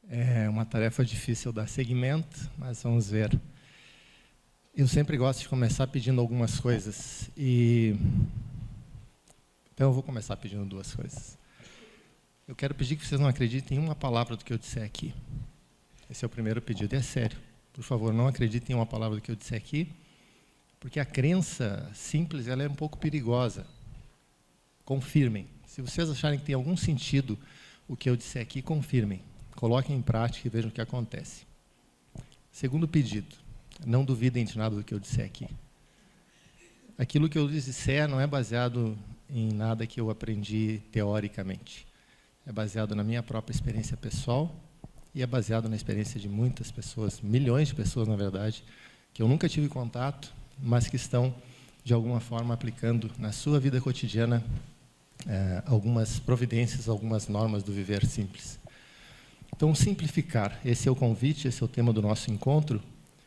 É uma tarefa difícil dar seguimento, mas vamos ver. Eu sempre gosto de começar pedindo algumas coisas. Então eu vou começar pedindo duas coisas. Eu quero pedir que vocês não acreditem em uma palavra do que eu disser aqui. Esse é o primeiro pedido, e é sério. Por favor, não acreditem em uma palavra do que eu disser aqui, porque a crença simples ela é um pouco perigosa. Confirmem. Se vocês acharem que tem algum sentido o que eu disser aqui, confirmem. Coloquem em prática e vejam o que acontece. Segundo pedido, não duvidem de nada do que eu disser aqui. Aquilo que eu lhes disser não é baseado em nada que eu aprendi teoricamente. É baseado na minha própria experiência pessoal e é baseado na experiência de muitas pessoas, milhões de pessoas, na verdade, que eu nunca tive contato, mas que estão, de alguma forma, aplicando na sua vida cotidiana algumas providências, algumas normas do viver simples. Então, simplificar. Esse é o convite, esse é o tema do nosso encontro.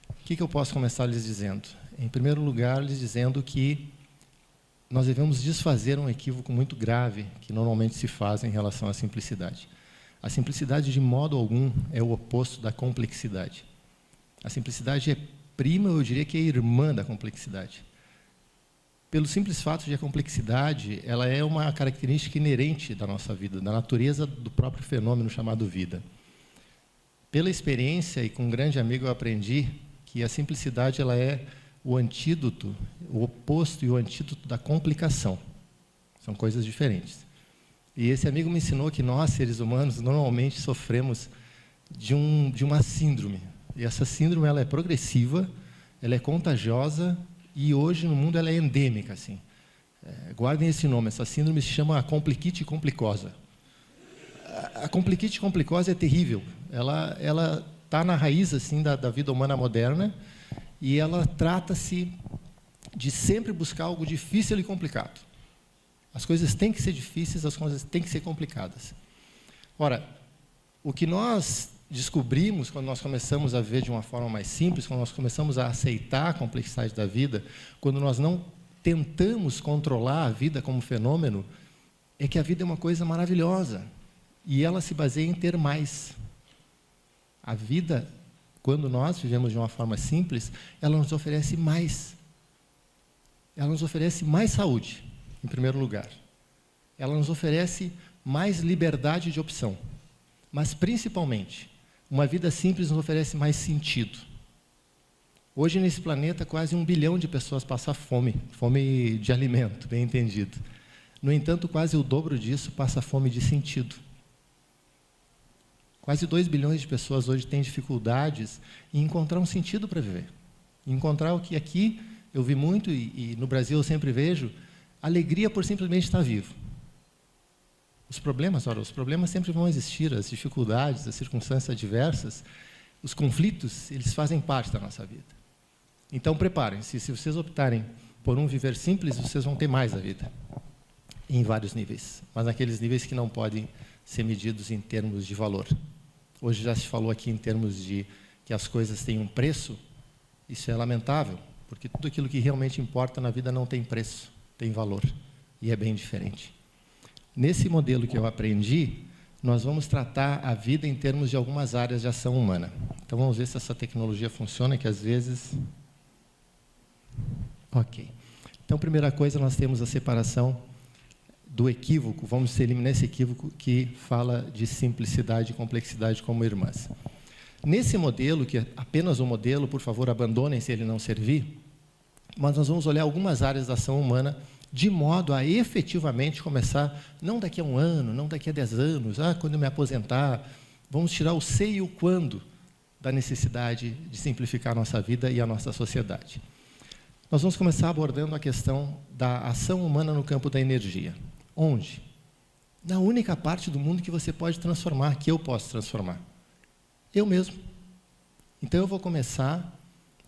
O que eu posso começar lhes dizendo? Em primeiro lugar, lhes dizendo que nós devemos desfazer um equívoco muito grave que normalmente se faz em relação à simplicidade. A simplicidade, de modo algum, é o oposto da complexidade. A simplicidade é prima, eu diria que é irmã da complexidade. Pelo simples fato de a complexidade, ela é uma característica inerente da nossa vida, da natureza do próprio fenômeno chamado vida. Pela experiência e com um grande amigo eu aprendi que a simplicidade ela é o antídoto, o oposto e o antídoto da complicação. São coisas diferentes. E esse amigo me ensinou que nós, seres humanos, normalmente sofremos de uma síndrome. E essa síndrome ela é progressiva, ela é contagiosa e hoje no mundo ela é endêmica. Assim. Guardem esse nome, essa síndrome se chama compliquite complicosa. A compliquite complicose é terrível. Ela está na raiz assim, da vida humana moderna e ela trata-se de sempre buscar algo difícil e complicado. As coisas têm que ser difíceis, as coisas têm que ser complicadas. Ora, o que nós descobrimos quando nós começamos a ver de uma forma mais simples, quando nós começamos a aceitar a complexidade da vida, quando nós não tentamos controlar a vida como fenômeno, é que a vida é uma coisa maravilhosa. E ela se baseia em ter mais. A vida, quando nós vivemos de uma forma simples, ela nos oferece mais. Ela nos oferece mais saúde, em primeiro lugar. Ela nos oferece mais liberdade de opção. Mas, principalmente, uma vida simples nos oferece mais sentido. Hoje, nesse planeta, quase 1 bilhão de pessoas passam fome, fome de alimento, bem entendido. No entanto, quase o dobro disso passa fome de sentido. Quase 2 bilhões de pessoas hoje têm dificuldades em encontrar um sentido para viver. Encontrar o que aqui eu vi muito, e no Brasil eu sempre vejo, alegria por simplesmente estar vivo. Os problemas sempre vão existir, as dificuldades, as circunstâncias adversas, os conflitos, eles fazem parte da nossa vida. Então, preparem-se. Se vocês optarem por um viver simples, vocês vão ter mais da vida, em vários níveis, mas naqueles níveis que não podem ser medidos em termos de valor. Hoje já se falou aqui em termos de que as coisas têm um preço. Isso é lamentável, porque tudo aquilo que realmente importa na vida não tem preço, tem valor, e é bem diferente. Nesse modelo que eu aprendi, nós vamos tratar a vida em termos de algumas áreas de ação humana. Então, vamos ver se essa tecnologia funciona, que às vezes... Ok. Então, primeira coisa, nós temos a separação do equívoco, vamos eliminar esse equívoco que fala de simplicidade e complexidade como irmãs. Nesse modelo, que é apenas um modelo, por favor, abandonem se ele não servir, mas nós vamos olhar algumas áreas da ação humana de modo a efetivamente começar, não daqui a 1 ano, não daqui a 10 anos, quando eu me aposentar, vamos tirar o sei e o quando da necessidade de simplificar a nossa vida e a nossa sociedade. Nós vamos começar abordando a questão da ação humana no campo da energia. Onde? Na única parte do mundo que você pode transformar, que eu posso transformar. Eu mesmo. Então, eu vou começar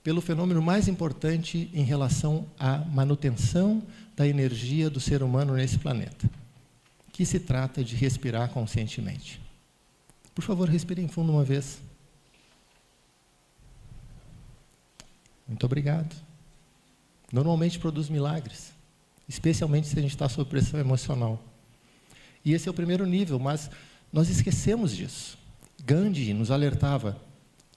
pelo fenômeno mais importante em relação à manutenção da energia do ser humano nesse planeta, que se trata de respirar conscientemente. Por favor, respirem fundo uma vez. Muito obrigado. Normalmente produz milagres, especialmente se a gente está sob pressão emocional. E esse é o primeiro nível, mas nós esquecemos disso. Gandhi nos alertava: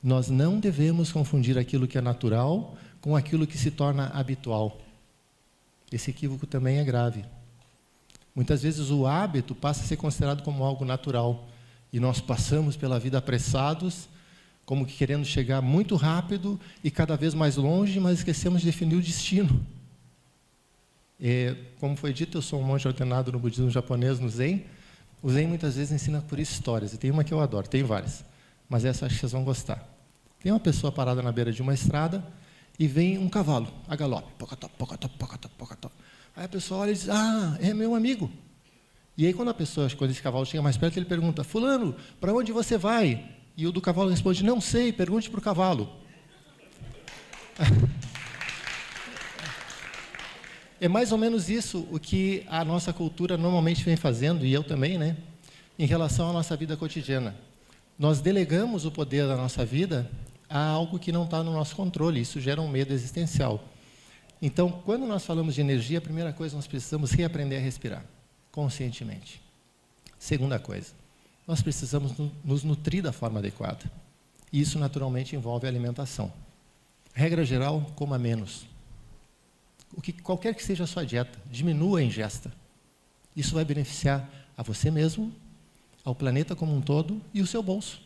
nós não devemos confundir aquilo que é natural com aquilo que se torna habitual. Esse equívoco também é grave. Muitas vezes o hábito passa a ser considerado como algo natural, e nós passamos pela vida apressados, como que querendo chegar muito rápido e cada vez mais longe, mas esquecemos de definir o destino. Como foi dito, eu sou um monge ordenado no budismo japonês, no Zen. O Zen muitas vezes ensina por histórias, e tem uma que eu adoro, tem várias, mas essa acho que vocês vão gostar. Tem uma pessoa parada na beira de uma estrada e vem um cavalo, a galope, pocotó, pocotó, pocotó, pocotó. Aí a pessoa olha e diz: ah, é meu amigo. E aí quando esse cavalo chega mais perto, ele pergunta: fulano, para onde você vai? E o do cavalo responde: não sei, pergunte para o cavalo. É mais ou menos isso o que a nossa cultura normalmente vem fazendo, e eu também, né, em relação à nossa vida cotidiana. Nós delegamos o poder da nossa vida a algo que não está no nosso controle, isso gera um medo existencial. Então, quando nós falamos de energia, a primeira coisa, nós precisamos reaprender a respirar, conscientemente. Segunda coisa, nós precisamos nos nutrir da forma adequada. E isso, naturalmente, envolve a alimentação. Regra geral, coma menos. Qualquer que seja a sua dieta, diminua a ingesta. Isso vai beneficiar a você mesmo, ao planeta como um todo e o seu bolso.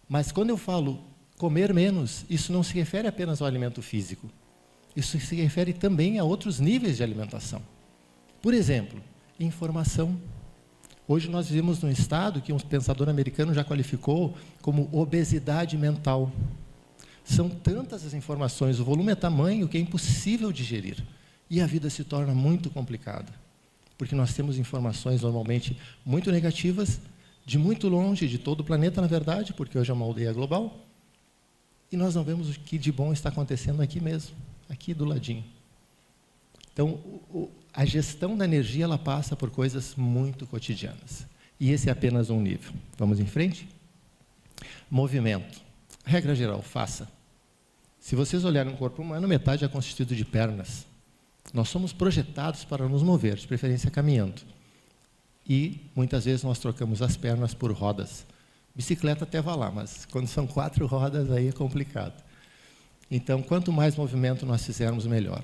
Mas quando eu falo comer menos, isso não se refere apenas ao alimento físico. Isso se refere também a outros níveis de alimentação. Por exemplo, informação. Hoje nós vivemos num estado que um pensador americano já qualificou como obesidade mental. São tantas as informações, o volume é tamanho que é impossível digerir. E a vida se torna muito complicada. Porque nós temos informações normalmente muito negativas, de muito longe, de todo o planeta, na verdade, porque hoje é uma aldeia global. E nós não vemos o que de bom está acontecendo aqui mesmo, aqui do ladinho. Então, a gestão da energia, ela passa por coisas muito cotidianas. E esse é apenas um nível. Vamos em frente? Movimento. Regra geral, faça. Se vocês olharem o corpo humano, metade é constituído de pernas. Nós somos projetados para nos mover, de preferência caminhando. E, muitas vezes, nós trocamos as pernas por rodas. Bicicleta até vai lá, mas quando são 4 rodas, aí é complicado. Então, quanto mais movimento nós fizermos, melhor.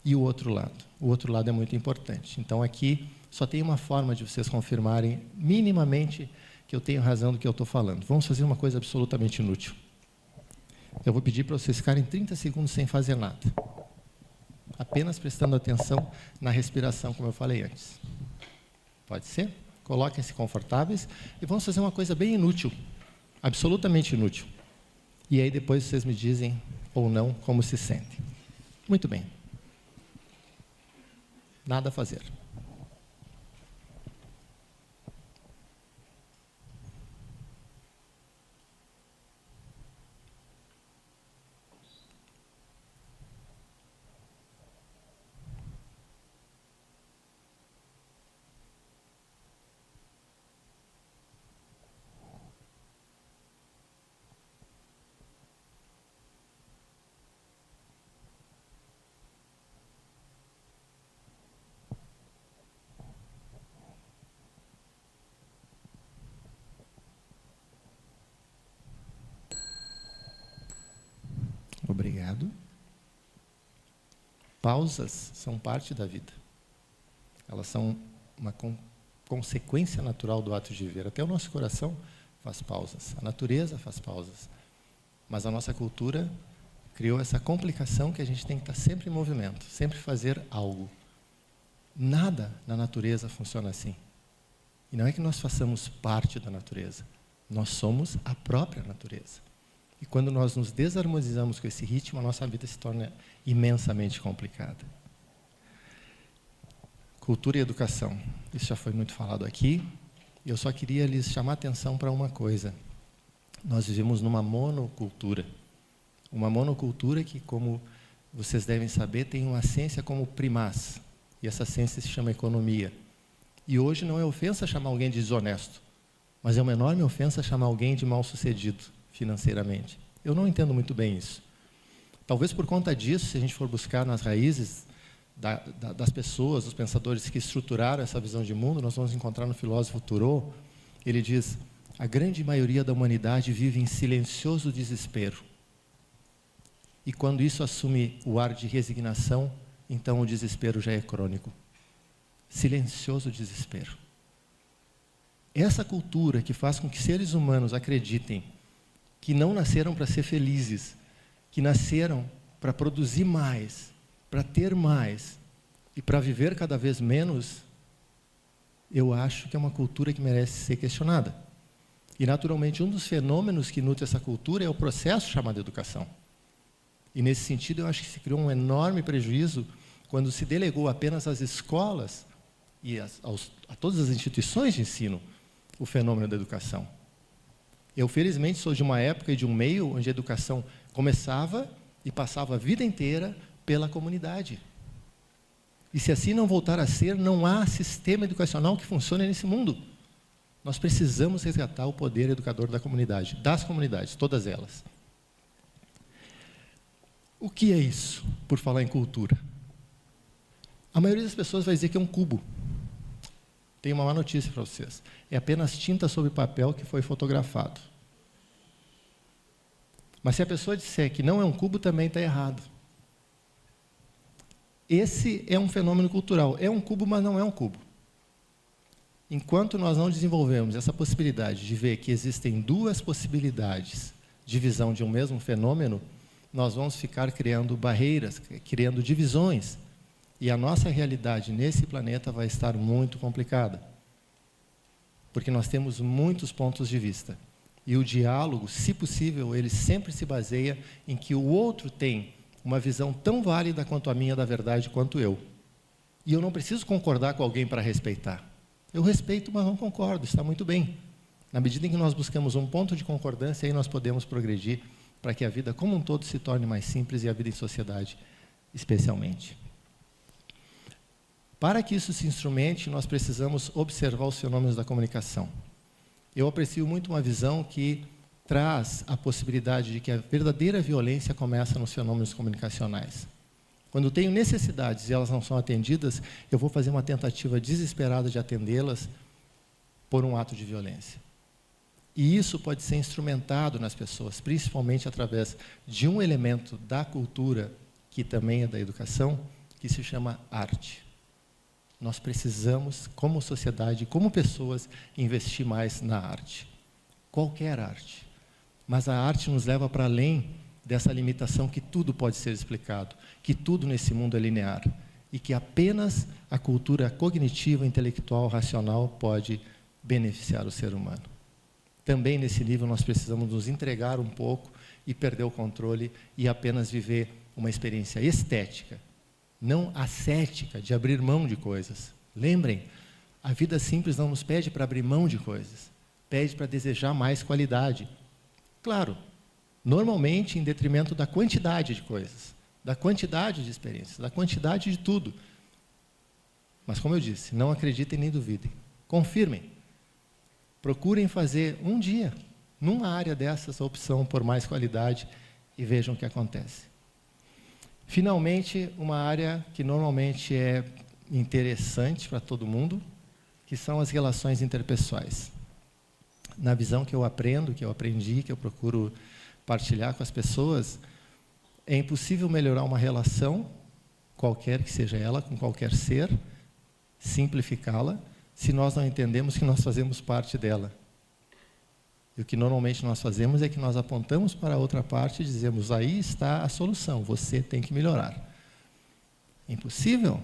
E o outro lado? O outro lado é muito importante. Então, aqui, só tem uma forma de vocês confirmarem, minimamente, que eu tenho razão do que eu estou falando. Vamos fazer uma coisa absolutamente inútil. Eu vou pedir para vocês ficarem 30 segundos sem fazer nada. Apenas prestando atenção na respiração, como eu falei antes. Pode ser? Coloquem-se confortáveis e vamos fazer uma coisa bem inútil, absolutamente inútil. E aí depois vocês me dizem, ou não, como se sentem. Muito bem. Nada a fazer. Obrigado. Pausas são parte da vida. Elas são uma consequência natural do ato de viver. Até o nosso coração faz pausas, a natureza faz pausas. Mas a nossa cultura criou essa complicação que a gente tem que estar sempre em movimento, sempre fazer algo. Nada na natureza funciona assim. E não é que nós façamos parte da natureza, nós somos a própria natureza. E quando nós nos desarmonizamos com esse ritmo, a nossa vida se torna imensamente complicada. Cultura e educação. Isso já foi muito falado aqui. Eu só queria lhes chamar a atenção para uma coisa. Nós vivemos numa monocultura. Uma monocultura que, como vocês devem saber, tem uma ciência como primaz. E essa ciência se chama economia. E hoje não é ofensa chamar alguém de desonesto, mas é uma enorme ofensa chamar alguém de mal-sucedido financeiramente. Eu não entendo muito bem isso. Talvez por conta disso, se a gente for buscar nas raízes das pessoas, dos pensadores que estruturaram essa visão de mundo, nós vamos encontrar no filósofo Thoreau, ele diz: a grande maioria da humanidade vive em silencioso desespero. E quando isso assume o ar de resignação, então o desespero já é crônico. Silencioso desespero. Essa cultura que faz com que seres humanos acreditem que não nasceram para ser felizes, que nasceram para produzir mais, para ter mais e para viver cada vez menos, eu acho que é uma cultura que merece ser questionada. E, naturalmente, um dos fenômenos que nutre essa cultura é o processo chamado educação. E, nesse sentido, eu acho que se criou um enorme prejuízo quando se delegou apenas às escolas e a todas as instituições de ensino o fenômeno da educação. Eu, felizmente, sou de uma época e de um meio onde a educação começava e passava a vida inteira pela comunidade. E se assim não voltar a ser, não há sistema educacional que funcione nesse mundo. Nós precisamos resgatar o poder educador da comunidade, das comunidades, todas elas. O que é isso, por falar em cultura? A maioria das pessoas vai dizer que é um cubo. Tenho uma má notícia para vocês. É apenas tinta sobre papel que foi fotografado. Mas se a pessoa disser que não é um cubo, também está errado. Esse é um fenômeno cultural. É um cubo, mas não é um cubo. Enquanto nós não desenvolvemos essa possibilidade de ver que existem duas possibilidades de visão de um mesmo fenômeno, nós vamos ficar criando barreiras, criando divisões. E a nossa realidade nesse planeta vai estar muito complicada. Porque nós temos muitos pontos de vista. E o diálogo, se possível, ele sempre se baseia em que o outro tem uma visão tão válida quanto a minha da verdade quanto eu. E eu não preciso concordar com alguém para respeitar. Eu respeito, mas não concordo, está muito bem. Na medida em que nós buscamos um ponto de concordância, aí nós podemos progredir para que a vida como um todo se torne mais simples e a vida em sociedade especialmente. Para que isso se instrumente, nós precisamos observar os fenômenos da comunicação. Eu aprecio muito uma visão que traz a possibilidade de que a verdadeira violência começa nos fenômenos comunicacionais. Quando eu tenho necessidades e elas não são atendidas, eu vou fazer uma tentativa desesperada de atendê-las por um ato de violência. E isso pode ser instrumentado nas pessoas, principalmente através de um elemento da cultura, que também é da educação, que se chama arte. Nós precisamos, como sociedade, como pessoas, investir mais na arte. Qualquer arte. Mas a arte nos leva para além dessa limitação que tudo pode ser explicado, que tudo nesse mundo é linear, e que apenas a cultura cognitiva, intelectual, racional pode beneficiar o ser humano. Também nesse nível nós precisamos nos entregar um pouco e perder o controle e apenas viver uma experiência estética, não ascética, de abrir mão de coisas. Lembrem, a vida simples não nos pede para abrir mão de coisas, pede para desejar mais qualidade. Claro, normalmente em detrimento da quantidade de coisas, da quantidade de experiências, da quantidade de tudo. Mas, como eu disse, não acreditem nem duvidem. Confirmem. Procurem fazer um dia, numa área dessas, a opção por mais qualidade e vejam o que acontece. Finalmente, uma área que normalmente é interessante para todo mundo, que são as relações interpessoais. Na visão que eu aprendo, que eu aprendi, que eu procuro partilhar com as pessoas, é impossível melhorar uma relação, qualquer que seja ela, com qualquer ser, simplificá-la, se nós não entendemos que nós fazemos parte dela. E o que normalmente nós fazemos é que nós apontamos para a outra parte e dizemos, aí está a solução, você tem que melhorar. É impossível.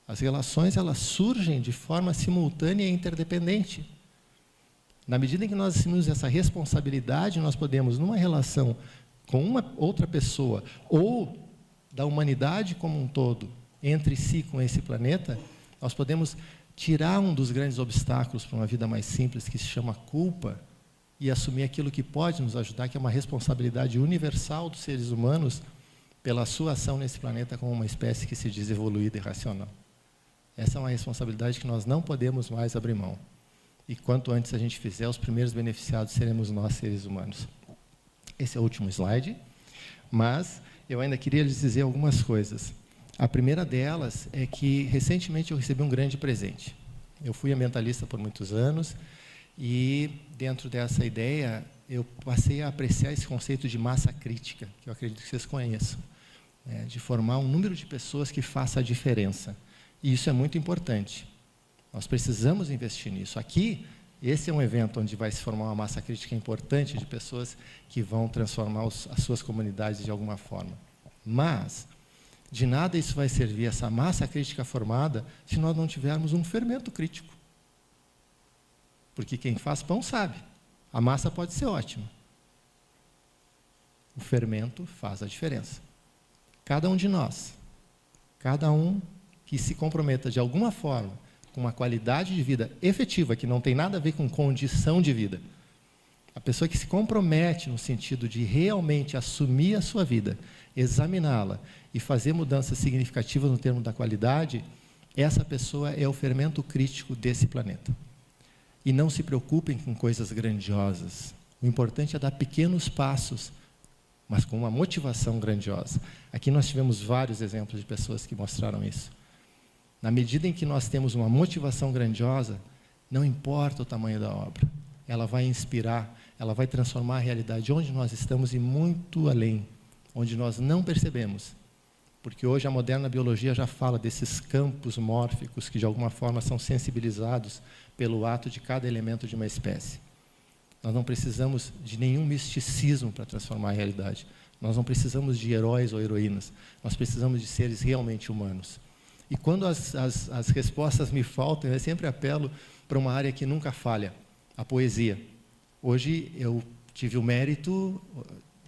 As relações, elas surgem de forma simultânea e interdependente. Na medida em que nós assumimos essa responsabilidade, nós podemos, numa relação com uma outra pessoa, ou da humanidade como um todo, entre si com esse planeta, nós podemos tirar um dos grandes obstáculos para uma vida mais simples, que se chama culpa, e assumir aquilo que pode nos ajudar, que é uma responsabilidade universal dos seres humanos pela sua ação nesse planeta como uma espécie que se diz evoluída e racional. Essa é uma responsabilidade que nós não podemos mais abrir mão. E quanto antes a gente fizer, os primeiros beneficiados seremos nós, seres humanos. Esse é o último slide, mas eu ainda queria lhes dizer algumas coisas. A primeira delas é que, recentemente, eu recebi um grande presente. Eu fui ambientalista por muitos anos, E, dentro dessa ideia, eu passei a apreciar esse conceito de massa crítica, que eu acredito que vocês conheçam, de formar um número de pessoas que faça a diferença. E isso é muito importante. Nós precisamos investir nisso. Aqui, esse é um evento onde vai se formar uma massa crítica importante de pessoas que vão transformar as suas comunidades de alguma forma. Mas, de nada isso vai servir, essa massa crítica formada, se nós não tivermos um fermento crítico. Porque quem faz pão sabe. A massa pode ser ótima. O fermento faz a diferença. Cada um de nós, cada um que se comprometa de alguma forma com uma qualidade de vida efetiva, que não tem nada a ver com condição de vida. A pessoa que se compromete no sentido de realmente assumir a sua vida, examiná-la e fazer mudanças significativas no termo da qualidade, essa pessoa é o fermento crítico desse planeta. E não se preocupem com coisas grandiosas. O importante é dar pequenos passos, mas com uma motivação grandiosa. Aqui nós tivemos vários exemplos de pessoas que mostraram isso. Na medida em que nós temos uma motivação grandiosa, não importa o tamanho da obra, ela vai inspirar, ela vai transformar a realidade onde nós estamos e muito além, onde nós não percebemos. Porque hoje a moderna biologia já fala desses campos mórficos que de alguma forma são sensibilizados pelo ato de cada elemento de uma espécie. Nós não precisamos de nenhum misticismo para transformar a realidade. Nós não precisamos de heróis ou heroínas. Nós precisamos de seres realmente humanos. E quando as respostas me faltam, eu sempre apelo para uma área que nunca falha, a poesia. Hoje eu tive o mérito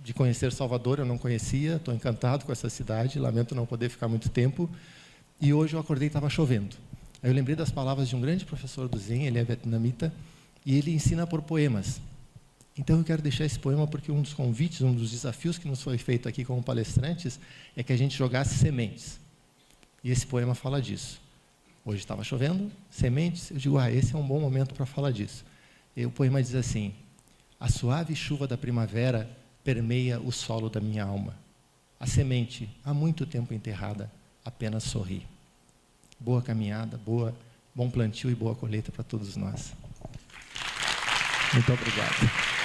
de conhecer Salvador, eu não conhecia, estou encantado com essa cidade, lamento não poder ficar muito tempo. E hoje eu acordei e estava chovendo. Aí eu lembrei das palavras de um grande professor do Zen, ele é vietnamita, e ele ensina por poemas. Então eu quero deixar esse poema porque um dos convites, um dos desafios que nos foi feito aqui como palestrantes é que a gente jogasse sementes. E esse poema fala disso. Hoje estava chovendo, sementes, eu digo, esse é um bom momento para falar disso. E o poema diz assim: a suave chuva da primavera permeia o solo da minha alma. A semente, há muito tempo enterrada, apenas sorri. Boa caminhada, bom plantio e boa colheita para todos nós. Muito obrigado.